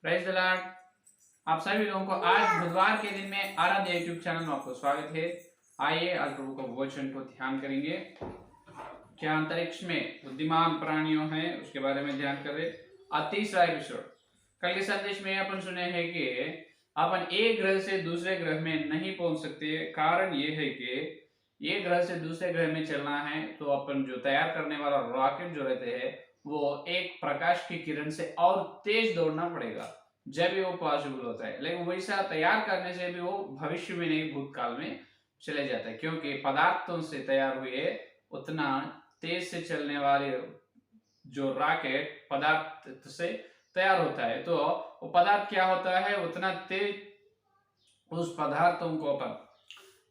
Praise the Lord. आप सभी लोगों को आज बुधवार के दिन में आराध्य यूट्यूब चैनल में आपको स्वागत है। आइए आज प्रभु का वचन को ध्यान करेंगे। क्या अंतरिक्ष में बुद्धिमान प्राणियों हैं उसके बारे में ध्यान कर रहे। 30वां एपिसोड। कल के संदेश में अपन सुने हैं कि अपन एक ग्रह से दूसरे ग्रह में नहीं पहुंच सकते। कारण ये है कि एक ग्रह से दूसरे ग्रह में चलना है तो अपन जो तैयार करने वाला रॉकेट जो रहते हैं वो एक प्रकाश की किरण से और तेज दौड़ना पड़ेगा, जब भी वो पॉसिबल होता है। लेकिन वैसा तैयार करने से भी वो भविष्य में नहीं भूतकाल में चले जाता है, क्योंकि पदार्थों से तैयार हुए उतना तेज से चलने वाले जो रॉकेट पदार्थ से तैयार होता है, तो वो पदार्थ क्या होता है उतना तेज उस पदार्थों को अपन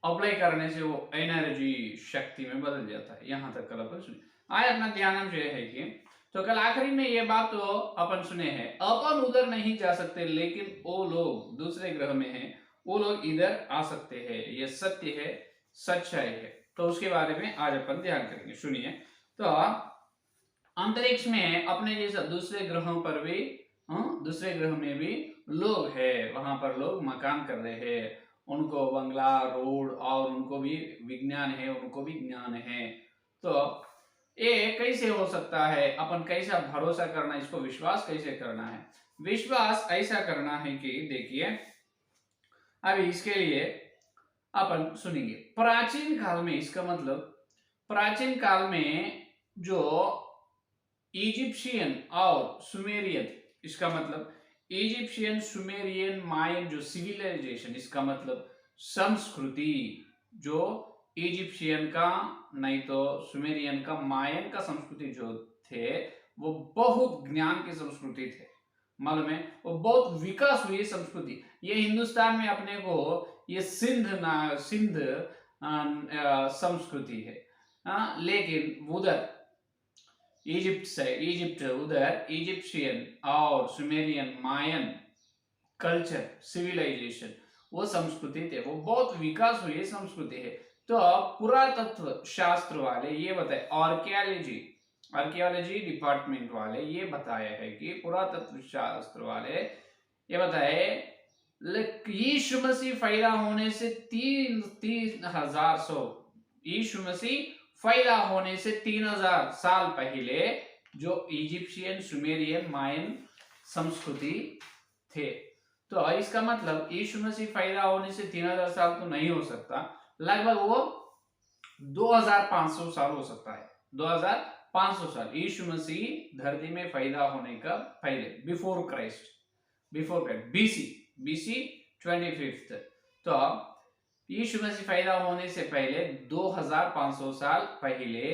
अप्लाई करने से वो एनर्जी शक्ति में बदल जाता है। यहाँ तक कल अपन सुने। आज अपना ध्यान जो है कि तो कल आखिरी में ये बात तो अपन सुने हैं, अपन उधर नहीं जा सकते लेकिन वो लोग दूसरे ग्रह में हैं, वो लोग इधर आ सकते हैं। ये सत्य है, सच्चाई है। तो उसके बारे में आज अपन ध्यान करेंगे। सुनिए। तो अंतरिक्ष में अपने जैसा दूसरे ग्रहों पर भी दूसरे ग्रह में भी लोग हैं। वहां पर लोग मकान कर रहे हैं, उनको बंगला रोड और उनको भी विज्ञान है, उनको भी ज्ञान है। तो ये कैसे हो सकता है, अपन कैसा भरोसा करना, इसको विश्वास कैसे करना है। विश्वास ऐसा करना है कि देखिए अभी इसके लिए अपन सुनेंगे। प्राचीन काल में, इसका मतलब प्राचीन काल में जो इजिप्शियन और सुमेरियन, इसका मतलब इजिप्शियन सुमेरियन मायन जो सिविलाइजेशन, इसका मतलब संस्कृति, जो इजिप्शियन का नहीं तो सुमेरियन का मायन का संस्कृति जो थे वो बहुत ज्ञान की संस्कृति थे। मालूम है, वो बहुत विकास हुई संस्कृति। ये हिंदुस्तान में अपने को ये सिंध संस्कृति है। लेकिन उधर इजिप्ट उधर इजिप्शियन और सुमेरियन मायन कल्चर सिविलाइजेशन वो संस्कृति थे, वो बहुत विकास हुई संस्कृति है। तो पुरातत्व शास्त्र वाले ये बताए, आर्कियोलॉजी डिपार्टमेंट वाले ये बताया है कि पुरातत्व शास्त्र वाले ये बताए यीशु मसीह पैदा होने से 3000 साल पहले जो इजिप्शियन सुमेरियन मायन संस्कृति थे। तो इसका मतलब यीशु मसीह पैदा होने से 3000 साल तो नहीं हो सकता, लगभग वो 2500 साल हो सकता है। 2500 साल यीशु मसीह धरती में पैदा होने का पहले, बिफोर क्राइस्ट बीसी 25th। तो यीशु मसीह पैदा होने से पहले 2500 साल पहले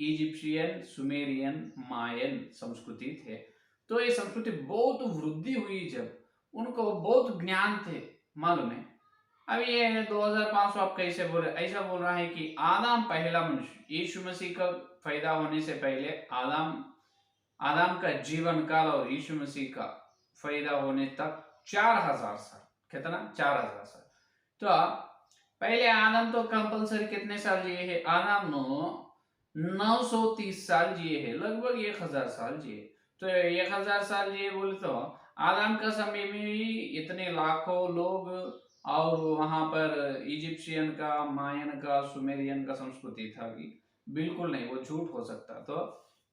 इजिप्शियन सुमेरियन मायन संस्कृति थे। तो ये संस्कृति बहुत वृद्धि हुई, जब उनको बहुत ज्ञान थे। मालूम है, अभी ये 2500 आप कैसे बोल रहे, ऐसा बोल रहा है कि आदम पहला मनुष्य, यीशु मसीह का पैदा होने से पहले आदम का जीवन काल और यीशु मसीह का पैदा होने तक 4000 साल। कितना? 4000 साल। तो पहले आदम तो कंपलसरी कितने साल जिए है? आदम 930 साल जिए है, लगभग 1000 साल जिए। तो 1000 साल जिए बोले तो आदम का समय में भी इतने लाखों लोग, और वहां पर इजिप्शियन का, मायन का, सुमेरियन का संस्कृति था कि बिल्कुल नहीं, वो झूठ हो सकता। तो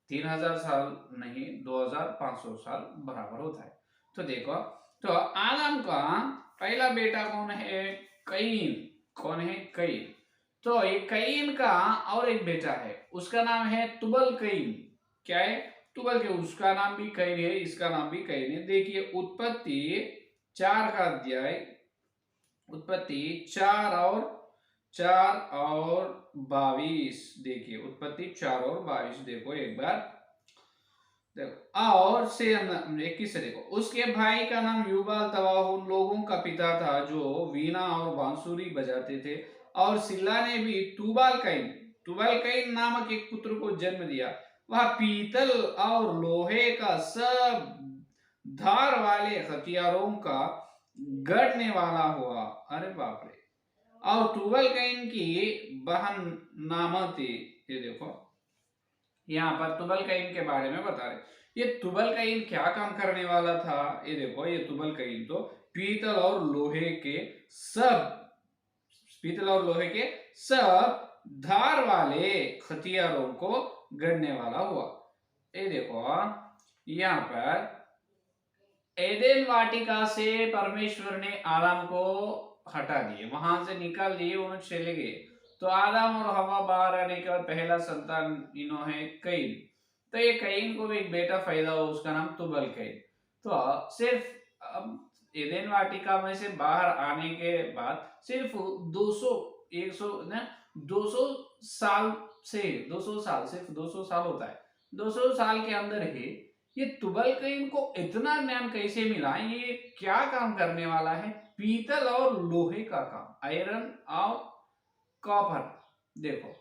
3000 साल नहीं, 2500 साल बराबर होता है। तो देखो, तो आदम का पहला बेटा कौन है? कईन। कौन है? कईन। तो ये कईन का और एक बेटा है, उसका नाम है तुबल कईन। क्या है? तुबल के, उसका नाम भी कईन है, इसका नाम भी कईन है। देखिए उत्पत्ति 4 का अध्याय, उत्पत्ति 4 और 22। देखिए उत्पत्ति 4 और 22 देखो एक बार, देखो। और से 21 से देखो, उसके भाई का नाम युबाल तवा उन लोगों का पिता था जो वीणा और बांसुरी बजाते थे। और सिल्ला ने भी तुबाल कैन नामक एक पुत्र को जन्म दिया। वह पीतल और लोहे का सब धार वाले हथियारों का गढ़ने वाला हुआ। अरे बाप रे। और तुबल कैन की बहन नामा थी, ये देखो, यहाँ पर तुबलकैन के बारे में बता रहे। ये तुबलकैन क्या काम करने वाला था, ये देखो, ये तुबलकैन तो पीतल और लोहे के सब पीतल और लोहे के सब धार वाले हथियारों को गढ़ने वाला हुआ। ये देखो, यहाँ पर एदेन वाटिका से परमेश्वर ने आदम को हटा दिए, वहां से निकाल दिए, उन्होंने चले गए। तो आदम और हवा बाहर आने के बाद पहला संतान इन्हों है कैन। तो ये कैन को भी एक बेटा पैदा हुआ, उसका नाम तुबल कैन। तो सिर्फ अब एदेन वाटिका में से बाहर आने के बाद सिर्फ 200 100 ना 200 साल से 200 साल, सिर्फ 200 साल होता है, 200 साल के अंदर ही ये तुबलकैन को इतना ज्ञान कैसे मिला, ये क्या काम करने वाला है, पीतल और लोहे का काम, आयरन और कॉपर। देखो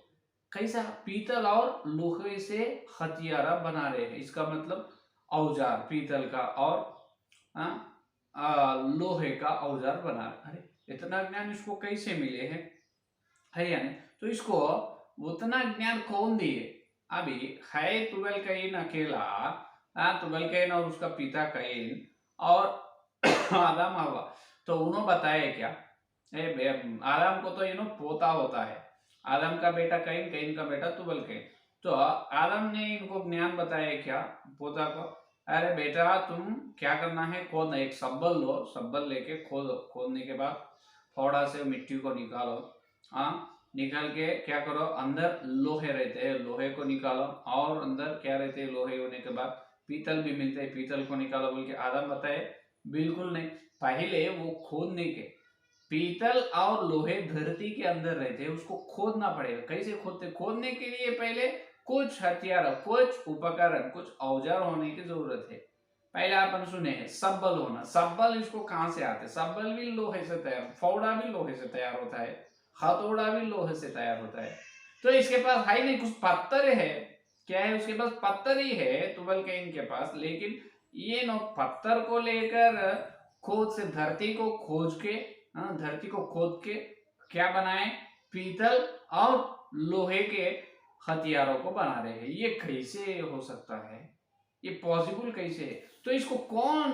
कैसा पीतल और लोहे से हथियारा बना रहे हैं, इसका मतलब औजार पीतल का और लोहे का औजार बना रहे। अरे इतना ज्ञान इसको कैसे मिले है या नहीं? तो इसको उतना ज्ञान कौन दिए? अभी है तुबलकैन अकेला, तुबलकैन और उसका पिता कैन और आदम हवा। तो उन्होंने बताया क्या, आदम को तो पोता होता है, आदम का बेटा कैन, कैन का बेटा तुबलकैन। तो आदम ने इनको ज्ञान बताया क्या पोता को, अरे बेटा तुम क्या करना है, खोदना, एक सब्बल लो, सब्बल लेके खोदो, खोदने के बाद थोड़ा से मिट्टी को निकालो, निकाल के क्या करो, अंदर लोहे रहते हैं, लोहे को निकालो, और अंदर क्या रहते हैं, लोहे होने के बाद पीतल भी मिलते हैं, पीतल को निकालो बोल के आदम बताए। बिल्कुल नहीं, पहले वो खोदने के, पीतल और लोहे धरती के अंदर रहते हैं, उसको खोदना पड़ेगा। कैसे खोदते? खोदने के लिए पहले कुछ हथियार, कुछ उपकरण, कुछ औजार होने की जरूरत है। पहले अपन सुने हैं सब्बल होना, सब्बल इसको कहां से आते? सब्बल भी लोहे से तैयार, फौड़ा भी लोहे से तैयार होता है, हथौड़ा भी लोहे से तैयार होता है। तो इसके पास है नहीं, कुछ पत्थर है, क्या है उसके पास? पत्थर ही है तुबलकैन के पास। लेकिन ये नो पत्थर को लेकर खोद से धरती को खोज के, धरती को खोद के क्या बनाए, पीतल और लोहे के हथियारों को बना रहे हैं। ये कैसे हो सकता है, ये पॉसिबल कैसे है? तो इसको कौन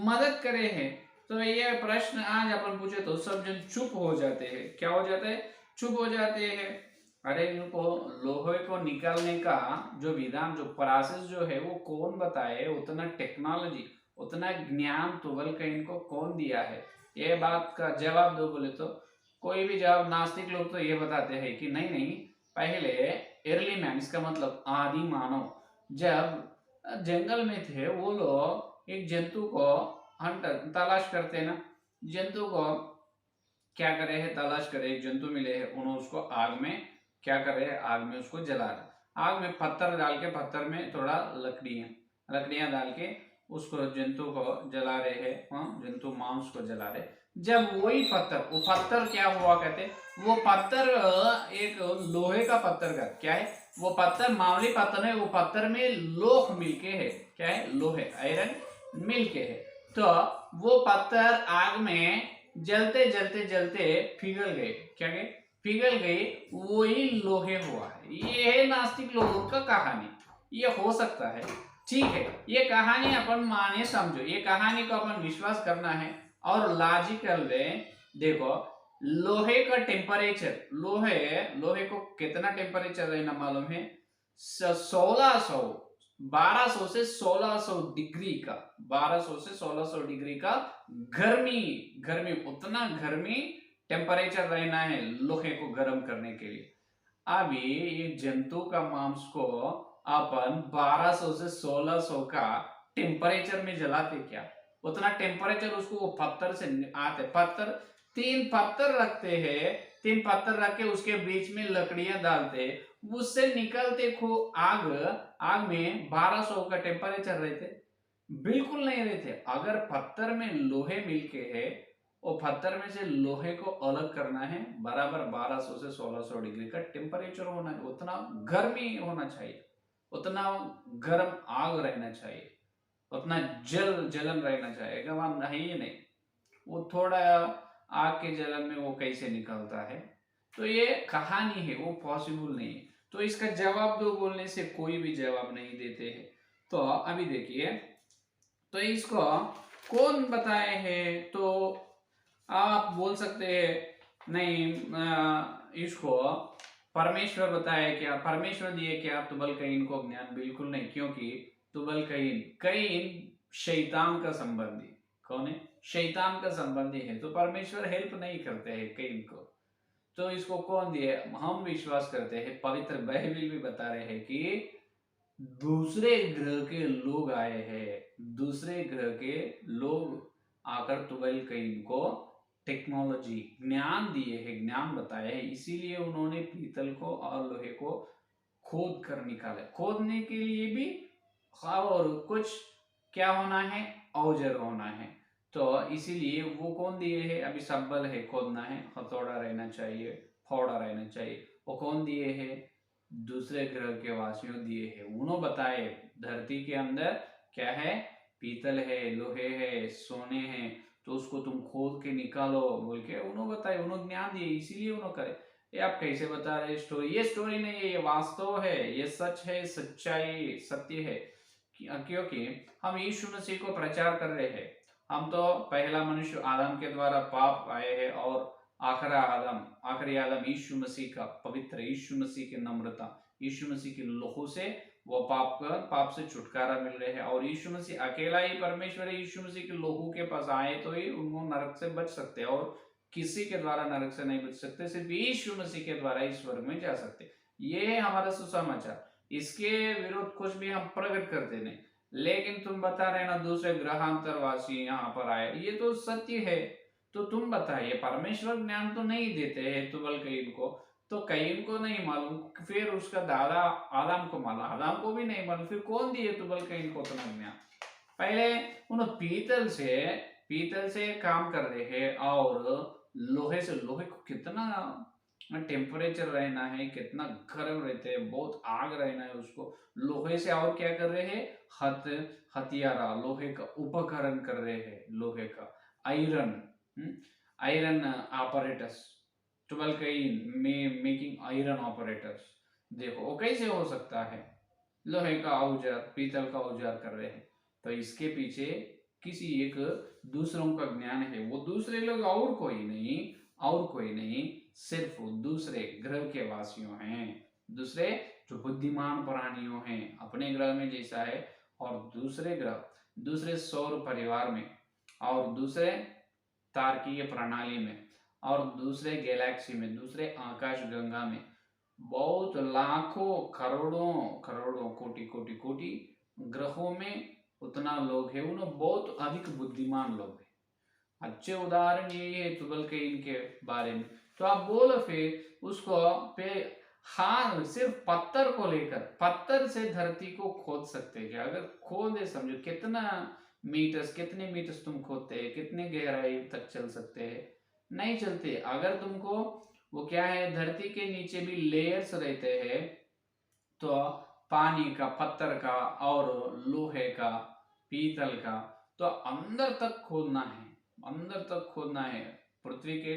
मदद करे है? तो ये प्रश्न आज अपन पूछे तो सब जन चुप हो जाते हैं। क्या हो जाता है? चुप हो जाते हैं। अरे इनको लोहे को निकालने का जो विधान, जो प्रोसेस जो है, वो कौन बताए? उतना टेक्नोलॉजी, उतना ज्ञान तुबलकैन को कौन दिया है? ये बात का जवाब दो बोले तो कोई भी जवाब, नास्तिक लोग तो ये बताते हैं कि नहीं नहीं, पहले अर्ली मैन, इसका मतलब आदि मानव, जब जंगल में थे वो लोग एक जंतु को हंटर तलाश करते ना, जंतु को क्या करे है, तलाश करे, एक जंतु मिले है, उन्होंने उसको आग में क्या करे है, आग में उसको जला रहे, आग में पत्थर डाल के, पत्थर में थोड़ा लकड़ियां डाल के उसको जंतु को जला रहे हैं, जंतु मांस को जला रहे। जब वही पत्थर, वो पत्थर क्या हुआ कहते, वो पत्थर एक लोहे का पत्थर का क्या है, वो पत्थर मामूली पत्थर है, वो पत्थर में लोह मिलके है, क्या है, लोहे, आयरन मिलके है। तो वो पत्थर आग में जलते जलते जलते पिघल गए, क्या गए, पिघल गए, वही लोहे हुआ है। ये है नास्तिक लोगों का कहानी। ये हो सकता है, ठीक है, ये कहानी अपन माने समझो, ये कहानी को अपन विश्वास करना है और लॉजिकल में देखो। लोहे का टेम्परेचर, लोहे को कितना टेम्परेचर रहना मालूम है? 1200 से 1600 डिग्री का, 1200 से 1600 डिग्री का गर्मी, उतना गर्मी टेम्परेचर रहना है लोहे को गर्म करने के लिए। अभी ये जंतु का मांस को अपन 1200 से 1600 का टेम्परेचर में जलाते क्या? उतना टेम्परेचर उसको वो पत्थर से आते, पत्थर, 3 पत्थर रखते हैं, 3 पत्थर रख के उसके बीच में लकड़ियां डालते, उससे निकलते खो आग में 1200 का टेम्परेचर रहते? बिल्कुल नहीं रहते। अगर पत्थर में लोहे मिलके है, वो पत्थर में से लोहे को अलग करना है, बराबर 1200 से 1600 डिग्री का टेम्परेचर होना है, उतना गर्मी होना चाहिए, उतना गर्म आग रहना चाहिए, उतना जलन रहना चाहिए। वहां नहीं, वो थोड़ा आग के जलन में वो कैसे निकलता है? तो ये कहानी है, वो पॉसिबल नहीं है। तो इसका जवाब दो बोलने से कोई भी जवाब नहीं देते हैं। तो अभी देखिए, तो इसको कौन बताए हैं, तो आप बोल सकते हैं नहीं इसको परमेश्वर बताया क्या, परमेश्वर दिए क्या तुबल कईन को ज्ञान? बिल्कुल नहीं, क्योंकि तुबल कईन कईन शैतान का संबंधी, कौन है? शैतान का संबंधी है, तो परमेश्वर हेल्प नहीं करते हैं कईन को। तो इसको कौन दिए? हम विश्वास करते हैं, पवित्र बाइबल भी बता रहे हैं कि दूसरे ग्रह के लोग आए हैं, दूसरे ग्रह के लोग आकर तुबैल कईन को टेक्नोलॉजी ज्ञान दिए हैं, ज्ञान बताए हैं, इसीलिए उन्होंने पीतल को और लोहे को खोद कर निकाला। खोदने के लिए भी और कुछ क्या होना है? औजार होना है। तो इसीलिए वो कौन दिए है? अभी सबल है, खोदना है, हथौड़ा रहना चाहिए, फावड़ा रहना चाहिए, वो कौन दिए है? दूसरे ग्रह के वासियों दिए है। उन्होंने बताए धरती के अंदर क्या है? पीतल है, लोहे है, सोने है, तो उसको तुम खोद के निकालो बोल के उन्होंने बताए, उन्होंने ज्ञान दिए, इसीलिए उन्होंने करे। ये आप कैसे बता रहे स्टोरी? ये स्टोरी नहीं है, ये वास्तव है, ये सच है, सच्चाई सत्य है। क्योंकि हम यीशु मसीह को प्रचार कर रहे हैं। हम तो पहला मनुष्य आदम के द्वारा पाप आए हैं, और आखिरी आदम यीशु मसीह का पवित्र, यीशु मसीह की नम्रता, यीशु मसीह के लहू से वो पाप से छुटकारा मिल रहे हैं। और यीशु मसीह अकेला ही परमेश्वर है, यीशु मसीह के लहू के पास आए तो ही उनको नरक से बच सकते हैं, और किसी के द्वारा नरक से नहीं बच सकते, सिर्फ यीशु मसीह के द्वारा इस स्वर्ग में जा सकते। ये है हमारा सुसमाचार, इसके विरुद्ध कुछ भी हम प्रकट करते नहीं। लेकिन तुम बता रहे ना दूसरे ग्रहांतरवासी यहाँ पर आए, ये तो सत्य है। तो तुम बताइए, परमेश्वर ज्ञान तो नहीं देते हैं तुबल कईन को, तो कईन को नहीं मालूम, फिर उसका दादा आदम को मालूम, आदम को भी नहीं मालूम, फिर कौन दिए तुबल कईन को उतना ज्ञान? पहले उन्होंने पीतल से काम कर रहे हैं, और लोहे से, लोहे को कितना टेम्परेचर रहना है, कितना गर्म रहते हैं, बहुत आग रहना है उसको। लोहे से और क्या कर रहे हैं? हथियारा, लोहे का उपकरण कर रहे हैं, लोहे का आयरन, आयरन ऑपरेटर्स, ट्वेल्व कईन मेकिंग आयरन ऑपरेटर्स। देखो वो कैसे हो सकता है? लोहे का औजार, पीतल का औजार कर रहे हैं, तो इसके पीछे किसी एक दूसरों का ज्ञान है। वो दूसरे लोग और कोई नहीं, सिर्फ दूसरे ग्रह के वासियों हैं, दूसरे जो बुद्धिमान प्राणियों हैं, अपने ग्रह में जैसा है, और दूसरे ग्रह, दूसरे सौर परिवार में, और दूसरे तारकीय प्रणाली में, और दूसरे गैलेक्सी में, दूसरे आकाश गंगा में, बहुत लाखों करोड़ों कोटि ग्रहों में उतना लोग है, उन्हें बहुत अधिक बुद्धिमान लोग हैं। अच्छे उदाहरण यही है तुबल के इनके बारे में। तो आप बोलो फिर उसको पे, हाँ सिर्फ पत्थर को लेकर, पत्थर से धरती को खोद सकते हैं क्या? अगर खोदे, समझो कितने मीटर्स तुम खोदते हैं, कितने गहराई तक चल सकते हैं? नहीं चलते। अगर तुमको वो क्या है, धरती के नीचे भी लेयर्स रहते हैं, तो पानी का, पत्थर का, और लोहे का, पीतल का, तो अंदर तक खोदना है। पृथ्वी के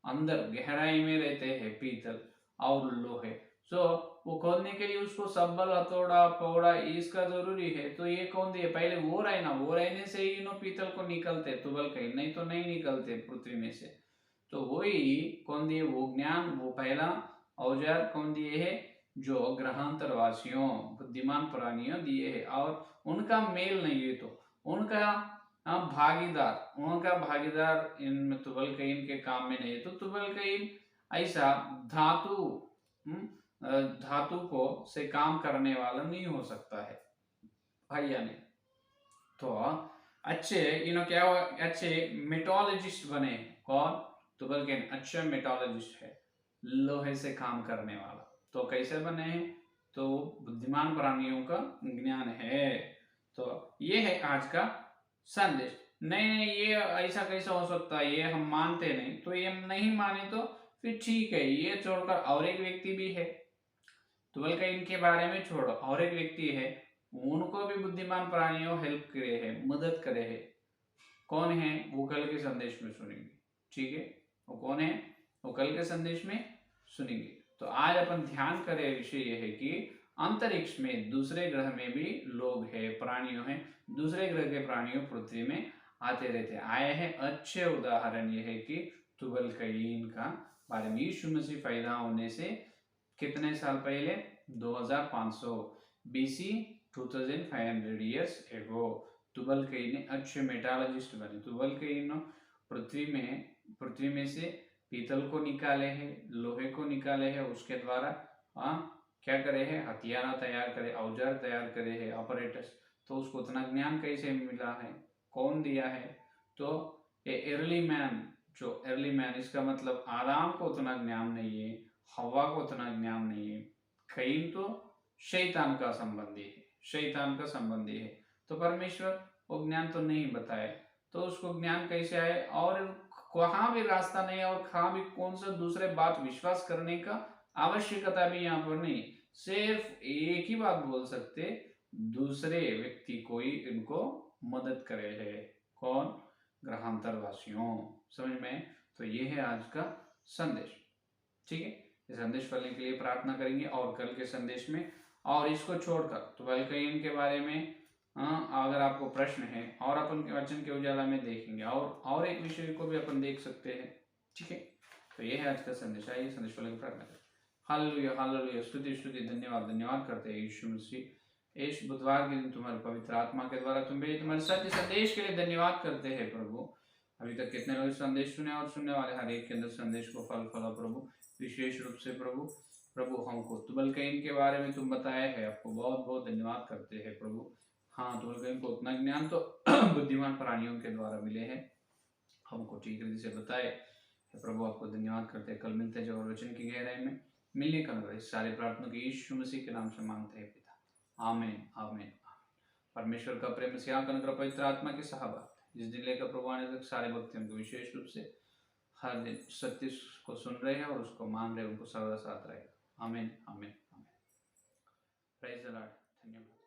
अंदर गहराई में रहते हैं पीतल और लोहे। तो वो खोदने के लिए उसको सब्बल, हथौड़ा, पौड़ा इसका जरूरी है। तो ये कौन दिए? पहले वो रहने से ही इन्हों पीतल को निकलते तुबल कहीं, नहीं तो नहीं निकलते पृथ्वी में से। तो वही कौन दिए? वो ज्ञान, वो पहला औजार कौन दिए है? जो ग्रहांतरवासियों, बुद्धिमान प्राणियों दिए है। और उनका मेल नहीं है, तो उनका भागीदार इन तुबल कईन के काम में नहीं है। तो तुबल कईन ऐसा धातु को से काम करने वाला नहीं हो सकता है भैया ने। तो अच्छे मेटोलॉजिस्ट बने। कौन? तुबल कईन अच्छा मेटोलॉजिस्ट है, लोहे से काम करने वाला। तो कैसे बने हैं? तो बुद्धिमान प्राणियों का ज्ञान है। तो ये है आज का संदेश। नहीं, ये ऐसा कैसे हो सकता है, ये हम मानते नहीं। तो ये नहीं माने तो फिर ठीक है, ये छोड़कर और एक व्यक्ति भी है, तुबल का इनके बारे में छोड़ो, और एक व्यक्ति है, उनको भी बुद्धिमान प्राणियों हेल्प करे है, मदद करे है। कौन है? वो कल के संदेश में सुनेंगे। ठीक है, वो कौन है? वो कल के संदेश में सुनेंगे। तो आज अपन ध्यान करें विषय यह है कि अंतरिक्ष में दूसरे ग्रह में भी लोग हैं, प्राणियों हैं। दूसरे ग्रह के प्राणियों पृथ्वी में आते रहते आए हैं। अच्छे उदाहरण यह है कि तुबल-कैन का बारे में यीशु मसीह पैदा होने से कितने साल पहले, 2500 बीसी, 2500 ईयर्स एगो तुबल-कैन अच्छे मेटालॉजिस्ट बने। तुबल-कैन पृथ्वी में से पीतल को निकाले हैं, लोहे को निकाले हैं, उसके द्वारा क्या करे है, हथियार तैयार करे, औजार तैयार करे है, ऑपरेटर्स। तो उसको उतना ज्ञान कैसे मिला है, कौन दिया है? तो अर्ली मैन, इसका मतलब आदाम को उतना ज्ञान नहीं है, हवा को उतना ज्ञान नहीं है। कैन तो शैतान का संबंधी है, तो परमेश्वर वो ज्ञान तो नहीं बताए, तो उसको ज्ञान कैसे आए? और कहाँ भी रास्ता नहीं और कहाँ भी कौन सा दूसरे बात विश्वास करने का आवश्यकता भी यहाँ पर नहीं। सिर्फ एक ही बात बोल सकते, दूसरे व्यक्ति कोई इनको मदद करे है। कौन? ग्रहांतरवासियों। समझ में? तो ये है आज का संदेश। ठीक है, ये संदेश पढ़ने के लिए प्रार्थना करेंगे और कल के संदेश में, और इसको छोड़कर तुबल-कैन के बारे में अगर आपको प्रश्न है और अपन के वचन के उजाला में देखेंगे, और एक विषय को भी अपन देख सकते हैं। ठीक है, तो ये है आज का संदेश। आइए संदेश पढ़ने की प्रार्थना करें। हालेलुया, हालेलुया, स्तुति, धन्यवाद करते हैं यीशु मसीह। इस बुधवार के दिन तुम्हारे पवित्र आत्मा के द्वारा तुम्हारे सत्य संदेश के लिए धन्यवाद करते हैं प्रभु। अभी तक कितने लोग संदेश सुने और सुनने वाले हर एक के अंदर संदेश को फल फला प्रभु, विशेष रूप से प्रभु हमको तुबल-कैन के बारे में तुम बताए हैं, आपको बहुत बहुत धन्यवाद करते हैं प्रभु। हाँ, तुबल-कैन को उतना ज्ञान तो बुद्धिमान प्राणियों के द्वारा मिले हैं, हमको ठीक रीति से बताए प्रभु। आपको धन्यवाद करते हैं। कल मिलते हैं जो वचन की गहराई में मिलने का इस सारे प्रार्थना के यीशु मसीह के नाम से मांगते हैं पिता, आमीन, आमीन। परमेश्वर का प्रेम, सियाह अनुग्रह, पवित्र आत्मा की सहभागिता जिस दिन लेकर प्रभु आने तक सारे भक्तों को विशेष रूप से हर दिन सत्य को सुन रहे हैं और उसको मान रहे हैं, उनको सर्वदा साथ रहेगा। आमीन, आमीन, आमीन। Praise the Lord. धन्यवाद।